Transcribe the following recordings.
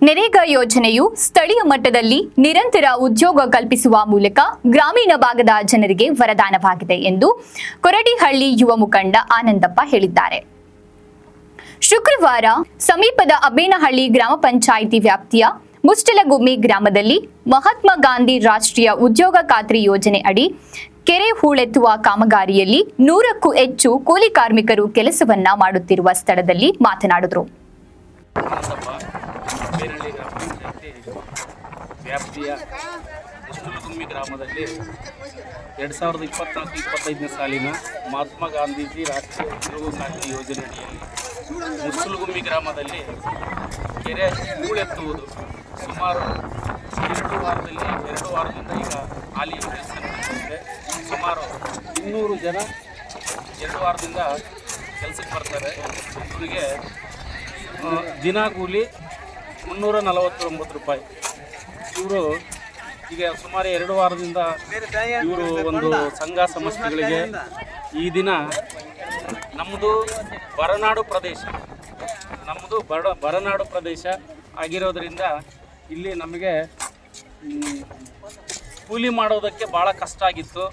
ನರೇಗಾ ಯೋಜನೆಯು ಸ್ಥಳೀಯ ಮಟ್ಟದಲ್ಲಿ ನಿರಂತರ ಉದ್ಯೋಗ ಕಲ್ಪಿಸುವ ಮೂಲಕ ಗ್ರಾಮೀಣ ಭಾಗದ ಜನರಿಗೆ ವರದಾನವಾಗಿದೆ ಎಂದು ಕೊರಡಿಹಳ್ಳಿ ಯುವ ಮುಖಂಡ ಆನಂದಪ್ಪ ಹೇಳಿದ್ದಾರೆ. ಶುಕ್ರವಾರ ಸಮೀಪದ ಅಬ್ಬೇನಹಳ್ಳಿ ಗ್ರಾಮ ಪಂಚಾಯಿತಿ ವ್ಯಾಪ್ತಿಯ ಮುಸ್ಟಲಗುಮ್ಮಿ ಗ್ರಾಮದಲ್ಲಿ ಮಹಾತ್ಮ ಗಾಂಧಿ ರಾಷ್ಟ್ರೀಯ ಉದ್ಯೋಗ ಖಾತ್ರಿ ಯೋಜನೆ ಅಡಿ ಕೆರೆ ಹೂಳೆತ್ತುವ ಕಾಮಗಾರಿಯಲ್ಲಿ 100ಕ್ಕೂ ಹೆಚ್ಚು ಕೂಲಿ ಕಾರ್ಮಿಕರು ಕೆಲಸವನ್ನ ಮಾಡುತ್ತಿರುವ ಸ್ಥಳದಲ್ಲಿ ಮಾತನಾಡಿದರು. ವ್ಯಾಪ್ತಿಯ ಮುಸ್ಟಲಗುಮ್ಮಿ ಗ್ರಾಮದಲ್ಲಿ 2024-25ನೇ ಸಾಲಿನ ಮಹಾತ್ಮ ಗಾಂಧೀಜಿ ರಾಷ್ಟ್ರೀಯ ಉದ್ಯೋಗ ಖಾತ್ರಿ ಯೋಜನೆ ಅಡಿಯಲ್ಲಿ ಮುಸ್ಟಲಗುಮ್ಮಿ ಗ್ರಾಮದಲ್ಲಿ ಕೆರೆ ಹೂಳೆತ್ತುವುದು ಸುಮಾರು 2 ವಾರದಿಂದ ಈಗ ಹಾಲಿ ಕೆಲಸ ನಡೆಯುತ್ತಿದೆ. ಸುಮಾರು 200 ಜನ 2 ವಾರದಿಂದ ಕೆಲಸಕ್ಕೆ ಬರ್ತಾರೆ. ಇವರಿಗೆ ದಿನ ಕೂಲಿ 349 ರೂಪಾಯಿ. ಇವರು ಈಗ ಸುಮಾರು 2 ವಾರದಿಂದ ಇವರು ಒಂದು ಸಂಘ ಸಂಸ್ಥೆಗಳಿಗೆ ಈ ದಿನ ನಮ್ಮದು ಬರನಾಡು ಪ್ರದೇಶ ಆಗಿರೋದ್ರಿಂದ ಇಲ್ಲಿ ನಮಗೆ ಕೂಲಿ ಮಾಡೋದಕ್ಕೆ ಭಾಳ ಕಷ್ಟ ಆಗಿತ್ತು.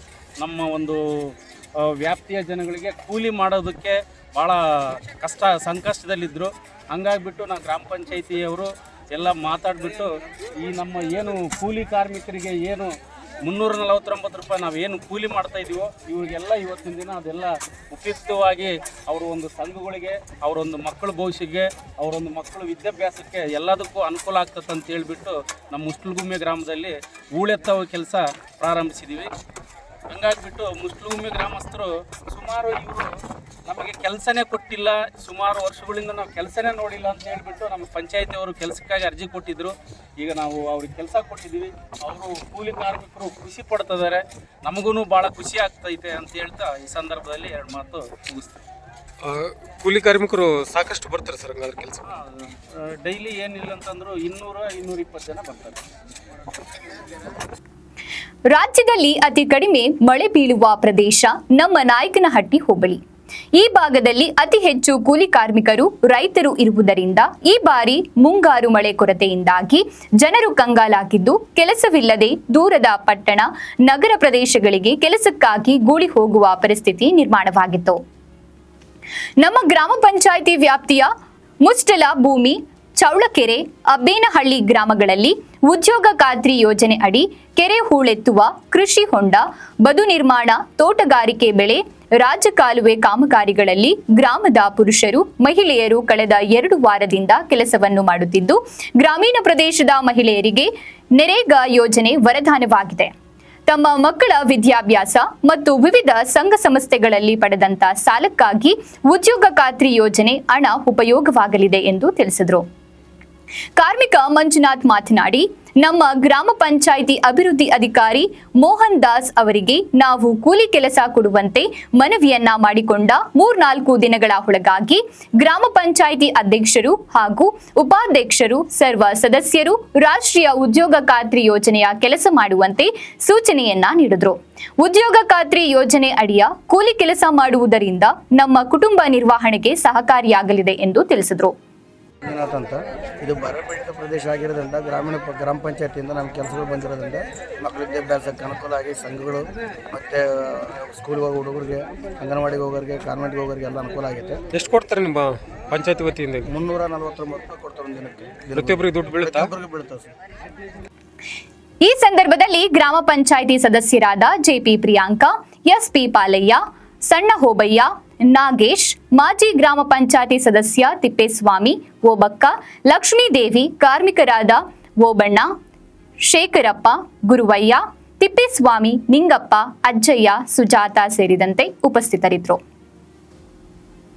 ನಮ್ಮ ಒಂದು ವ್ಯಾಪ್ತಿಯ ಜನಗಳಿಗೆ ಕೂಲಿ ಮಾಡೋದಕ್ಕೆ ಭಾಳ ಸಂಕಷ್ಟದಲ್ಲಿದ್ದರು. ಹಂಗಾಗಿಬಿಟ್ಟು ನಾವು ಗ್ರಾಮ ಪಂಚಾಯಿತಿಯವರು ಎಲ್ಲ ಮಾತಾಡಿಬಿಟ್ಟು ಈ ನಮ್ಮ ಏನು ಕೂಲಿ ಕಾರ್ಮಿಕರಿಗೆ ಏನು 349 ರೂಪಾಯಿ ನಾವೇನು ಕೂಲಿ ಮಾಡ್ತಾಯಿದ್ದೀವೋ ಇವರಿಗೆಲ್ಲ ಇವತ್ತಿನ ದಿನ ಅದೆಲ್ಲ ಉಪಯುಕ್ತವಾಗಿ ಅವರ ಒಂದು ಸಂಘಗಳಿಗೆ, ಅವರೊಂದು ಮಕ್ಕಳ ಭವಿಷ್ಯಕ್ಕೆ, ಅವರೊಂದು ಮಕ್ಕಳ ವಿದ್ಯಾಭ್ಯಾಸಕ್ಕೆ ಎಲ್ಲದಕ್ಕೂ ಅನುಕೂಲ ಆಗ್ತದೆ ಅಂತ ಹೇಳಿಬಿಟ್ಟು ನಮ್ಮ ಮುಸ್ಟಲಗುಮ್ಮಿ ಗ್ರಾಮದಲ್ಲಿ ಹೂಳೆತ್ತುವ ಕೆಲಸ ಪ್ರಾರಂಭಿಸಿದ್ದೀವಿ. ಹಂಗಾಗಿಬಿಟ್ಟು ಮುಸ್ಟಲಗುಮ್ಮಿ ಗ್ರಾಮಸ್ಥರು ಸುಮಾರು ಇವರು ನಮಗೆ ಕೆಲಸನೇ ಕೊಟ್ಟಿಲ್ಲ, ಸುಮಾರು ವರ್ಷಗಳಿಂದ ನಾವು ಕೆಲಸನೇ ನೋಡಿಲ್ಲ ಅಂತ ಹೇಳಿಬಿಟ್ಟು ನಮ್ಮ ಪಂಚಾಯತಿಯವರು ಕೆಲಸಕ್ಕಾಗಿ ಅರ್ಜಿ ಕೊಟ್ಟಿದ್ದರು. ಈಗ ನಾವು ಅವ್ರಿಗೆ ಕೆಲಸ ಕೊಟ್ಟಿದ್ದೀವಿ. ಅವರು ಕೂಲಿ ಕಾರ್ಮಿಕರು ಖುಷಿ ಪಡ್ತಿದ್ದಾರೆ. ನಮಗೂ ಭಾಳ ಖುಷಿ ಆಗ್ತೈತೆ ಅಂತ ಹೇಳ್ತಾ ಈ ಸಂದರ್ಭದಲ್ಲಿ 2 ಮಾತು ಮುಗಿಸ್ತೀವಿ. ಕೂಲಿ ಕಾರ್ಮಿಕರು ಸಾಕಷ್ಟು ಬರ್ತಾರೆ ಸರ್ ಹಂಗಾದ್ರೆ ಕೆಲಸ? ಡೈಲಿ ಏನಿಲ್ಲ ಅಂತಂದ್ರು 200-220 ಜನ ಬರ್ತಾರೆ. ರಾಜ್ಯದಲ್ಲಿ ಅತಿ ಕಡಿಮೆ ಮಳೆ ಬೀಳುವ ಪ್ರದೇಶ ನಮ್ಮ ನಾಯಕನಹಟ್ಟಿ ಹೋಬಳಿ. ಈ ಭಾಗದಲ್ಲಿ ಅತಿ ಹೆಚ್ಚು ಕೂಲಿ ಕಾರ್ಮಿಕರು, ರೈತರು ಇರುವುದರಿಂದ ಈ ಬಾರಿ ಮುಂಗಾರು ಮಳೆ ಕೊರತೆಯಿಂದಾಗಿ ಜನರು ಕಂಗಾಲಾಗಿದ್ದು ಕೆಲಸವಿಲ್ಲದೆ ದೂರದ ಪಟ್ಟಣ, ನಗರ ಪ್ರದೇಶಗಳಿಗೆ ಕೆಲಸಕ್ಕಾಗಿ ಗೂಳಿ ಹೋಗುವ ಪರಿಸ್ಥಿತಿ ನಿರ್ಮಾಣವಾಗಿತ್ತು. ನಮ್ಮ ಗ್ರಾಮ ಪಂಚಾಯಿತಿ ವ್ಯಾಪ್ತಿಯ ಮುಸ್ಟಲ ಭೂಮಿ, ಚೌಳಕೆರೆ, ಅಬ್ಬೇನಹಳ್ಳಿ ಗ್ರಾಮಗಳಲ್ಲಿ ಉದ್ಯೋಗ ಖಾತ್ರಿ ಯೋಜನೆ ಅಡಿ ಕೆರೆ ಹೂಳೆತ್ತುವ, ಕೃಷಿ ಹೊಂಡ, ಬದು ನಿರ್ಮಾಣ, ತೋಟಗಾರಿಕೆ ಬೆಳೆ, ರಾಜಕಾಲುವೆ ಕಾಮಗಾರಿಗಳಲ್ಲಿ ಗ್ರಾಮದ ಪುರುಷರು, ಮಹಿಳೆಯರು ಕಳೆದ 2 ವಾರದಿಂದ ಕೆಲಸವನ್ನು ಮಾಡುತ್ತಿದ್ದು ಗ್ರಾಮೀಣ ಪ್ರದೇಶದ ಮಹಿಳೆಯರಿಗೆ ನರೇಗಾ ಯೋಜನೆ ವರದಾನವಾಗಿದೆ. ತಮ್ಮ ಮಕ್ಕಳ ವಿದ್ಯಾಭ್ಯಾಸ ಮತ್ತು ವಿವಿಧ ಸಂಘ ಸಂಸ್ಥೆಗಳಲ್ಲಿ ಪಡೆದಂತ ಸಾಲಕ್ಕಾಗಿ ಉದ್ಯೋಗ ಖಾತ್ರಿ ಯೋಜನೆ ಹಣ ಉಪಯೋಗವಾಗಲಿದೆ ಎಂದು ತಿಳಿಸಿದರು. ಕಾರ್ಮಿಕ ಮಂಜುನಾಥ್ ಮಾತನಾಡಿ, ನಮ್ಮ ಗ್ರಾಮ ಪಂಚಾಯಿತಿ ಅಭಿವೃದ್ಧಿ ಅಧಿಕಾರಿ ಮೋಹನ್ ದಾಸ್ ಅವರಿಗೆ ನಾವು ಕೂಲಿ ಕೆಲಸ ಕೊಡುವಂತೆ ಮನವಿಯನ್ನ ಮಾಡಿಕೊಂಡ 3-4 ದಿನಗಳ ಒಳಗಾಗಿ ಗ್ರಾಮ ಪಂಚಾಯಿತಿ ಅಧ್ಯಕ್ಷರು ಹಾಗೂ ಉಪಾಧ್ಯಕ್ಷರು, ಸರ್ವ ಸದಸ್ಯರು ರಾಷ್ಟ್ರೀಯ ಉದ್ಯೋಗ ಖಾತ್ರಿ ಯೋಜನೆಯ ಕೆಲಸ ಮಾಡುವಂತೆ ಸೂಚನೆಯನ್ನ ನೀಡಿದರು. ಉದ್ಯೋಗ ಖಾತ್ರಿ ಯೋಜನೆ ಅಡಿಯ ಕೂಲಿ ಕೆಲಸ ಮಾಡುವುದರಿಂದ ನಮ್ಮ ಕುಟುಂಬ ನಿರ್ವಹಣೆಗೆ ಸಹಕಾರಿಯಾಗಲಿದೆ ಎಂದು ತಿಳಿಸಿದರು. ಅಂತ ಇದು ಬರಪೀಡಿತ ಪ್ರದೇಶ ಆಗಿರೋದ್ರಿಂದ ಗ್ರಾಮ ಪಂಚಾಯತಿಯಿಂದ ನಮ್ಮ ಕೆಲಸಗಳು ಬಂದಿರೋದ್ರಿಂದ ಮಕ್ಕಳ ವಿದ್ಯಾಭ್ಯಾಸಕ್ಕೆ ಅನುಕೂಲ ಆಗಿ ಸಂಘಗಳು ಮತ್ತು ಸ್ಕೂಲ್ಗೆ ಹೋಗೋ ಹುಡುಗರಿಗೆ, ಅಂಗನವಾಡಿಗೆ ಹೋಗೋರಿಗೆ, ಕಾನ್ವೆಂಟ್ಗೆ ಹೋಗೋರಿಗೆ ಎಲ್ಲ ಅನುಕೂಲ ಆಗೈತೆ. ಎಷ್ಟು ಕೊಡ್ತಾರೆ ನಿಮ್ಮ ಪಂಚಾಯತಿ ವತಿಯಿಂದ? 349 ರೂಪಾಯಿ ಕೊಡ್ತಾರೆ ಒಂದು ದಿನಕ್ಕೆ. ಪ್ರತಿಯೊಬ್ಬರಿಗೆ ದುಡ್ಡು ಬೀಳುತ್ತಾ? ಬೀಳುತ್ತೆ ಸರ್. ಈ ಸಂದರ್ಭದಲ್ಲಿ ಗ್ರಾಮ ಪಂಚಾಯಿತಿ ಸದಸ್ಯರಾದ ಜೆಪಿ ಪ್ರಿಯಾಂಕಾ, ಎಸ್ಪಿ ಪಾಲಯ್ಯ, ಸಣ್ಣ ಹೋಬಯ್ಯ, ನಾಗೇಶ್, ಮಾಜಿ ಗ್ರಾಮ ಪಂಚಾಯಿತಿ ಸದಸ್ಯ ತಿಪ್ಪೇಸ್ವಾಮಿ, ಓಬಕ್ಕ, ಲಕ್ಷ್ಮೀದೇವಿ, ಕಾರ್ಮಿಕರಾದ ಓಬಣ್ಣ, ಶೇಖರಪ್ಪ, ಗುರುವಯ್ಯ, ತಿಪ್ಪೇಸ್ವಾಮಿ, ನಿಂಗಪ್ಪ, ಅಜ್ಜಯ್ಯ, ಸುಜಾತ ಸೇರಿದಂತೆ ಉಪಸ್ಥಿತರಿದ್ದರು.